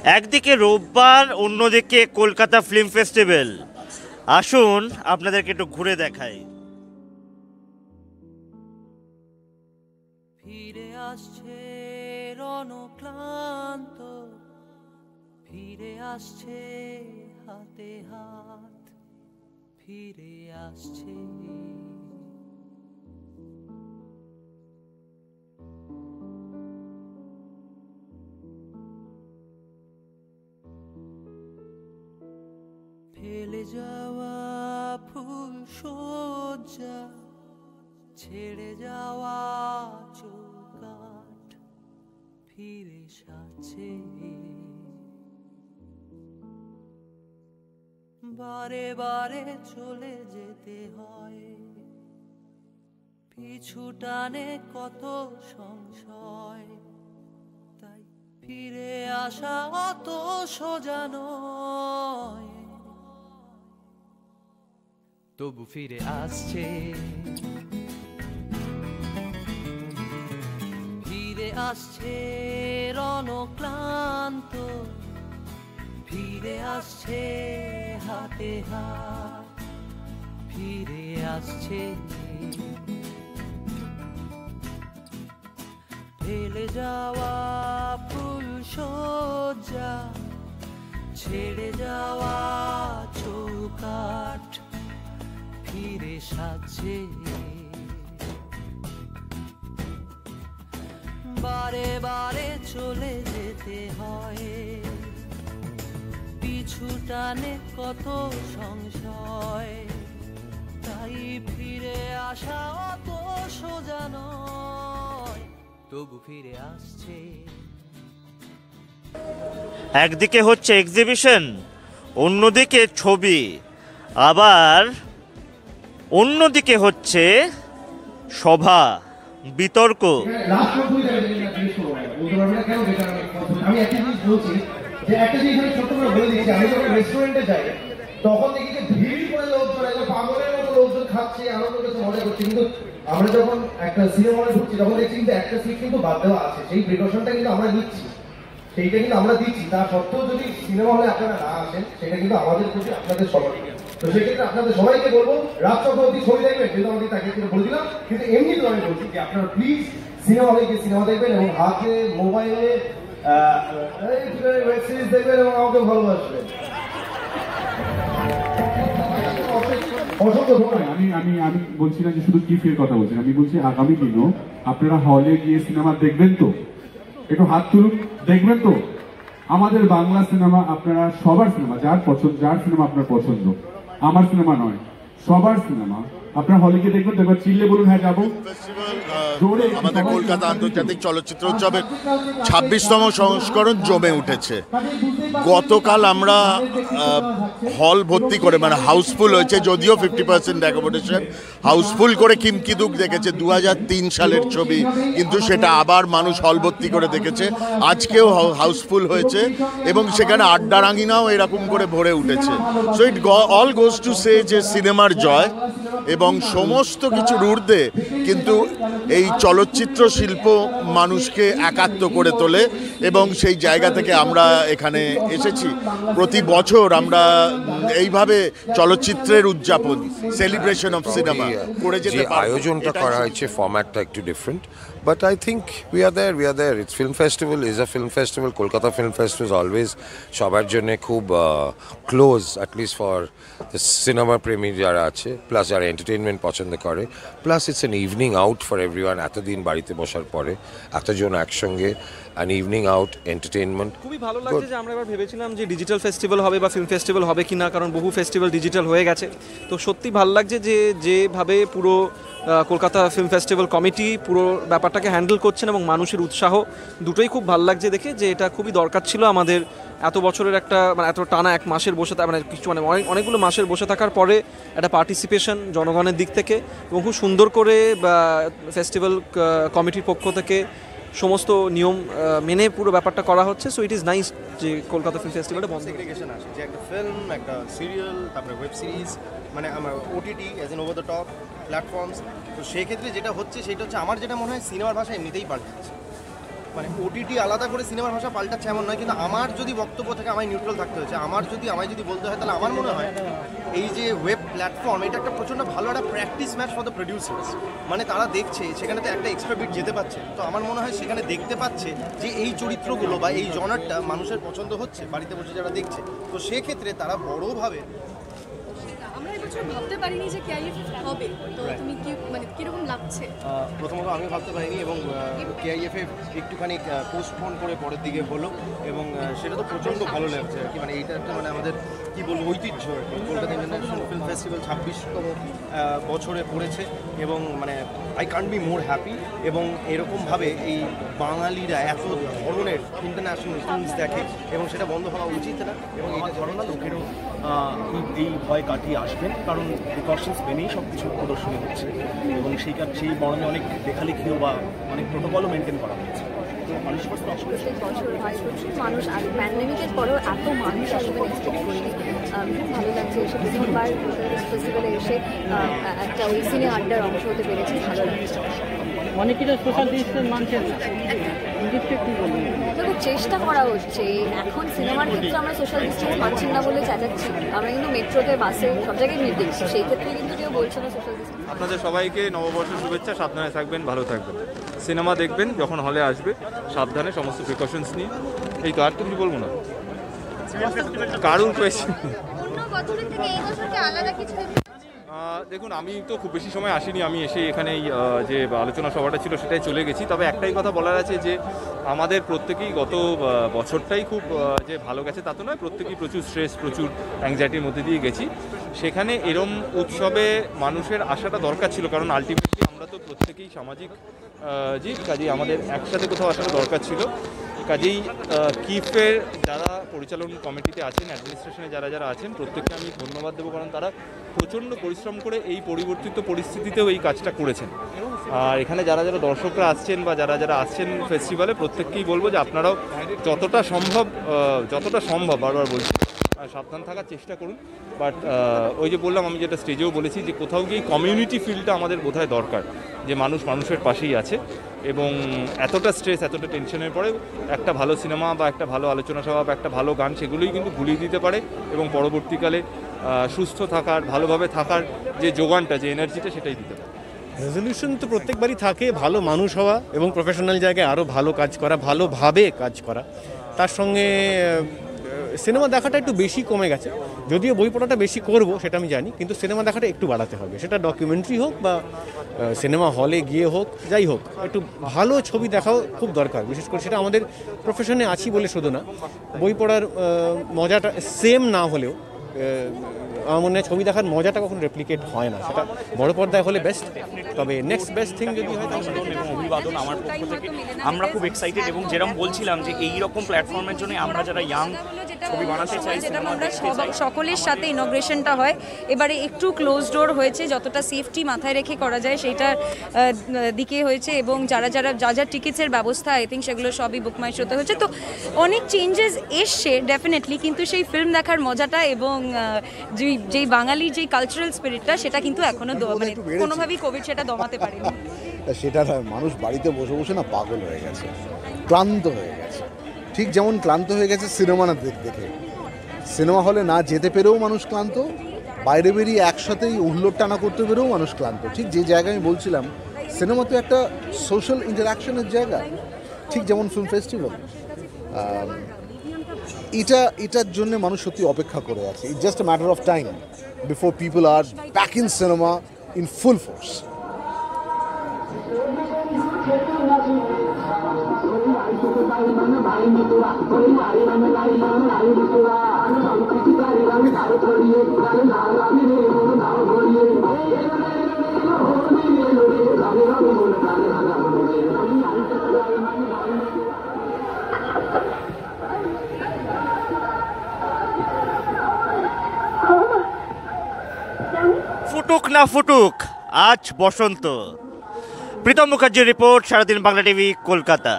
একদিকে রোববার, অন্যদিকে কলকাতা ফিল্ম ফেস্টিভ্যাল। আসুন আপনাদেরকে একটু ঘুরে দেখাই। ফিরে আসছে রণক্লান্ত, ফিরে আসছে হাতে হাত, ফিরে আসছে ফেলে যাওয়া ফুল সজ্জা, ছেড়ে যাওয়া চৌকাঠ, ফিরে সাজছে বারে বারে চলে যেতে হয়, পিছু টানে কত সংশয়, তাই ফিরে আসা অত সোজা নয়। তবু ফিরে আসছে, ফিরে আসছে রণক্লান্ত, ফিরে আসছে হাতে হাত, ফিরে আসছে ফেলে যাওয়া ফুল সজ্জা, ছেড়ে যাওয়া চৌকাঠ, ফিরে সাজছে বারে বারে চলে যেতে হয়, পিছু টানে কত সংশয়, তাই ফিরে আসা অত সোজা নয়। তবু ফিরে আসছে। একদিকে হচ্ছে এক্সিবিশন, অন্যদিকে ছবি, আবার অন্যদিকে হচ্ছে সভা, বিতর্ক। আমি একটা জিনিস বলছি যে একটা জিনিস আমি ছোট্ট করে বলে দিচ্ছি, আমি যখন রেস্টুরেন্টে যাই তখন দেখি যে ভিড় করে লোকজন, একদম পাগলের মতো লোকজন খাচ্ছে, আনন্দ করছে, মজা করছে, কিন্তু আমরা যখন একটা সিনেমা হলে ঢুকছি তখন দেখছি কিন্তু একটা সিট কিন্তু বাদ দেওয়া আছে। সেই প্রিকশনটা কিন্তু আমরা নিচ্ছি, সেইটা কিন্তু আমরা দিচ্ছি। তা সত্ত্বেও যদি সিনেমা হলে আপনারা না আসেন, সেটা কিন্তু আমাদের প্রতি আপনাদের সবাই। তো সেক্ষেত্রে আপনাদের সবাইকে বলবো, রাত চক্রবর্তী ছবি দেখবেন, যেহেতু আমাদের তাকে বলে দিলাম, কিন্তু এমনি তো আমি বলছি যে আপনারা প্লিজ সিনেমা হলে গিয়ে সিনেমা দেখবেন এবং হাতে মোবাইলে ওয়েব সিরিজ দেখবেন এবং আমাকে ভালোবাসবেন। আমি বলছি না যে শুধু কিফের কথা বলছি, আমি বলছি আগামী দিনও আপনারা হলে গিয়ে সিনেমা দেখবেন তো, একটু হাত তুলুন, দেখবেন তো। আমাদের বাংলা সিনেমা আপনারা সবার সিনেমা, যার পছন্দ, যার সিনেমা আপনার পছন্দ, আমার সিনেমা নয়, সবার সিনেমা আপনার হলে গিয়ে দেখবেন তো। এবার চিল্লে বলুন হ্যাঁ যাবো। আমাদের কলকাতা আন্তর্জাতিক চলচ্চিত্র উৎসবের 26তম সংস্করণ জমে উঠেছে। গতকাল আমরা হল ভর্তি করে, মানে হাউসফুল হয়েছে, যদিও 50% অ্যাকোমোডেশন, হাউসফুল করে কিমকিদুক দেখেছে। 2003 সালের ছবি, কিন্তু সেটা আবার মানুষ হল ভর্তি করে দেখেছে। আজকেও হাউসফুল হয়েছে এবং সেখানে আড্ডারাঙ্গিনাও এরকম করে ভরে উঠেছে। So it all goes to say যে সিনেমার জয় এবং সমস্ত কিছুর ঊর্ধ্বে কিন্তু এই চলচ্চিত্র শিল্প মানুষকে একাত্ম করে তোলে এবং সেই জায়গা থেকে আমরা এখানে এসেছি। প্রতি বছর আমরা এইভাবে চলচ্চিত্রের উদযাপন, সেলিব্রেশন অফ সিনেমা করে যেতে পারি। আয়োজনটা করা হয়েছে, ফরম্যাটটা একটু different, but I think we are there. It's film festival, is a film festival. Kolkata Film Festival is always সবার জন্য খুব close, at least for the cinema প্রেমী যারা আছে, প্লাস যারা এন্টারটেইনমেন্ট পছন্দ করে, plus it's an evening out for everyone. এতদিন বাড়িতে বসার পরে এতজন একসঙ্গে অ্যান ইভিনিং আউট এন্টারটেইনমেন্ট। খুবই ভালো লাগছে যে আমরা এবার ভেবেছিলাম যে ডিজিটাল ফেস্টিভ্যাল হবে বা ফিল্ম ফেস্টিভ্যাল হবে কিনা, কারণ বহু ফেস্টিভ্যাল ডিজিটাল হয়ে গেছে। তো সত্যি ভালো লাগছে যে যেভাবে পুরো কলকাতা ফিল্ম ফেস্টিভ্যাল কমিটি পুরো ব্যাপারটাকে হ্যান্ডেল করছেন এবং মানুষের উৎসাহ দুটোই খুব ভালো লাগছে দেখে, যে এটা খুবই দরকার ছিল আমাদের। এত বছরের একটা মানে এত টানা এক মাসের বসে মানে কিছু মানে অনেকগুলো মাসের বসে থাকার পরে একটা পার্টিসিপেশন জনগণের দিক থেকে এবং খুব সুন্দর করে ফেস্টিভ্যাল কমিটির পক্ষ থেকে সমস্ত নিয়ম মেনে পুরো ব্যাপারটা করা হচ্ছে। সো ইট ইজ নাইস যে কলকাতা ফিল্ম ফেস্টিভ্যালটা বন্ধ সেগ্রিগেশন আছে, যে একটা ফিল্ম, একটা সিরিয়াল, তারপরে ওয়েব সিরিজ, মানে আমার OTT as an over the top platforms. তো সেই ক্ষেত্রে যেটা হচ্ছে সেটা হচ্ছে আমার যেটা মনে হয় সিনেমার ভাষা এমনিতেই পাল্টেছে। মানে ওটিটি আলাদা করে সিনেমার ভাষা পাল্টাচ্ছে এমন নয়, কিন্তু আমার যদি বক্তব্য থাকে আমায় নিউট্রাল থাকতে হয়েছে। আমায় যদি বলতে হয় তাহলে আমার মনে হয় এই যে ওয়েব প্ল্যাটফর্ম এটা একটা প্রচণ্ড ভালো একটা practice match for the producers. মানে তারা দেখছে সেখানে তো একটা এক্সট্রা বিট যেতে পারছে, তো আমার মনে হয় সেখানে দেখতে পাচ্ছে যে এই চরিত্রগুলো বা এই জনারটা মানুষের পছন্দ হচ্ছে, বাড়িতে বসে যারা দেখছে, তো সেক্ষেত্রে তারা বড়োভাবে আমরা এবছর ভাবতে পারিনি যে কেআইএফ হবে, তো তুমি কি মানে কিরকম লাগছে? প্রথমত আমি ভাবতে পারিনি, এবং কেআইএফে একটুখানি পোস্টপোন করে পরের দিকে হলো, এবং সেটা তো প্রচণ্ড ভালো লাগছে আর কি। মানে এইটা একটা মানে আমাদের কী বলবো ঐতিহ্য আর কি। কলকাতা ইন্টারন্যাশনাল ফিল্ম ফেস্টিভ্যাল 26তম বছরে পড়েছে, এবং মানে I can't be more happy. এবং এরকমভাবে এই বাঙালিরা এত ধরনের ইন্টারন্যাশনাল ফিল্মস দেখে, এবং সেটা বন্ধ হওয়া উচিত না। এবং এইটা ধরনের লোকেরও এই ভয় কাটিয়ে আসবেন, কারণ প্রিকশনস মেনেই সব কিছু প্রদর্শনী হচ্ছে, এবং সেই বরণে অনেক লেখালেখিও বা অনেক প্রোটোকলও মেনটেন করা হয়েছে। তো মানুষ মানুষ আর প্যান্ডেমিকের পরেও এত মানুষ আসবে এক্সপেক্ট করিনি। খুব ভালো লাগছে এসে প্রথমবার ফেস্টিভ্যালে এসে একটা ওই সিনে আড্ডার অংশ হতে পেরেছি, ভালো লাগছে। অনেকেটা সোশ্যাল ডিস্টেন্স মানছেন না, দেখো চেষ্টা করা হচ্ছে। এখন সিনেমার ক্ষেত্রে আমরা সোশ্যাল ডিস্টেন্স মানছি না বলে চাচাচ্ছি, আমরা কিন্তু মেট্রোতে বাসে সব জায়গায় নির্দেশ, সেই ক্ষেত্রে কিন্তু কেউ বলছে না সোশ্যাল ডিস্টেন্স। আপনাদের সবাইকে নববর্ষের শুভেচ্ছা। সাবধানে থাকবেন, ভালো থাকবেন। সিনেমা দেখবেন যখন হলে আসবে, সাবধানে সমস্ত প্রিকশনস নিয়ে। এই তো, আর কিছু বলবো না। কারুর কোয়েশ্চেন দেখুন, আমি তো খুব বেশি সময় আসিনি, আমি এসে এখানে যে আলোচনা সভাটা ছিল সেটাই চলে গেছি। তবে একটাই কথা বলার আছে যে আমাদের প্রত্যেকেই গত বছরটাই খুব যে ভালো গেছে তা তো নয়, প্রত্যেকেই প্রচুর স্ট্রেস, প্রচুর অ্যাংজাইটির মধ্যে দিয়ে গেছি। সেখানে এরম উৎসবে মানুষের আসাটা দরকার ছিল, কারণ আলটিমেটলি আমরা তো প্রত্যেকেই সামাজিক জীব, কাজেই আমাদের একসাথে কোথাও আসাটা দরকার ছিল। কাজেই কিফের যারা পরিচালন কমিটিতে আছেন, অ্যাডমিনিস্ট্রেশনে যারা আছেন, প্রত্যেককে আমি ধন্যবাদ দেবো, কারণ তারা প্রচণ্ড পরিশ্রম করে এই পরিবর্তিত পরিস্থিতিতেও এই কাজটা করেছেন। আর এখানে যারা দর্শকরা আসছেন বা যারা আসছেন ফেস্টিভ্যালে, প্রত্যেককেই বলবো যে আপনারাও যতটা সম্ভব বারবার বলছি, সাবধান থাকার চেষ্টা করুন। বাট ওই যে বললাম, আমি যেটা স্টেজেও বলেছি, যে কোথাও গিয়ে কমিউনিটি ফিলটা আমাদের বোধহয় দরকার, যে মানুষ মানুষের পাশেই আছে, এবং এতটা স্ট্রেস, এতটা টেনশনের পরে একটা ভালো সিনেমা বা একটা ভালো আলোচনা সভা বা একটা ভালো গান, সেগুলোই কিন্তু ভুলিয়ে দিতে পারে, এবং পরবর্তীকালে সুস্থ থাকার, ভালোভাবে থাকার যে যোগানটা, যে এনার্জিটা, সেটাই দিতে পারে। রেজলিউশন তো প্রত্যেকবারই থাকে, ভালো মানুষ হওয়া এবং প্রফেশনাল জায়গায় আরও ভালো কাজ করা, ভালোভাবে কাজ করা। তার সঙ্গে সিনেমা দেখাটা একটু বেশি কমে গেছে, যদিও বই পড়াটা বেশি করব সেটা আমি জানি, কিন্তু সিনেমা দেখাটা একটু বাড়াতে হবে। সেটা ডকুমেন্টারি হোক বা সিনেমা হলে গিয়ে হোক, যাই হোক, একটু ভালো ছবি দেখাও খুব দরকার। বিশেষ করে সেটা আমাদের প্রফেশনে আছি বলে শুধু না, বই পড়ার মজাটা সেম না হলেও আমার মনে হয় ছবি দেখার মজাটা কখনো রেপ্লিকেট হয় না, সেটা বড় পর্দায় হলে বেস্ট। তবে নেক্সট বেস্ট থিং যদি হয়, এবং অভিবাদন আমার পক্ষ থেকে আমরা খুব এক্সাইটেড, এবং যেরকম বলছিলাম যে এই রকম প্ল্যাটফর্মের জন্য আমরা যারা ইয়াং ছবি বানাতে চাই, সকলের সাথে ইনগ্রেশনটা হয়। এবারে একটু ক্লোজ ডোর হয়েছে, যতটা সেফটি মাথায় রেখে করা যায় সেইটার দিকে হয়েছে, এবং যা টিকিটসের ব্যবস্থা আই থিঙ্ক সেগুলো সবই বুক মাই শোতে হয়েছে। তো অনেক চেঞ্জেস এসছে ডেফিনেটলি, কিন্তু সেই ফিল্ম দেখার মজাটা এবং যেই বাঙালির যেই কালচারাল স্পিরিটটা, সেটা কিন্তু এখনো মানে কোনোভাবেই কোভিড সেটা দমাতে পারেনি। সেটা মানুষ বাড়িতে বসে বসে না পাগল হয়ে গেছে, ক্লান্ত হয়ে গেছে। ঠিক যেমন ক্লান্ত হয়ে গেছে সিনেমা না দেখে, সিনেমা হলে না যেতে পেরেও মানুষ ক্লান্ত, বাইরে বেরিয়ে একসাথেই হুল্লোড় টানা করতে পেরেও মানুষ ক্লান্ত। ঠিক যে জায়গায় আমি বলছিলাম, সিনেমা তো একটা সোশ্যাল ইন্টারাকশনের জায়গা, ঠিক যেমন ফিল্ম ফেস্টিভ্যাল। এটার জন্য মানুষ সত্যি অপেক্ষা করে আছে। It's just a matter of time before people are back in cinema in full force. ফুটুক না ফুটুক, আজ বসন্ত। প্রীতম মুখার্জির রিপোর্ট, সারাদিন বাংলা টিভি, কলকাতা।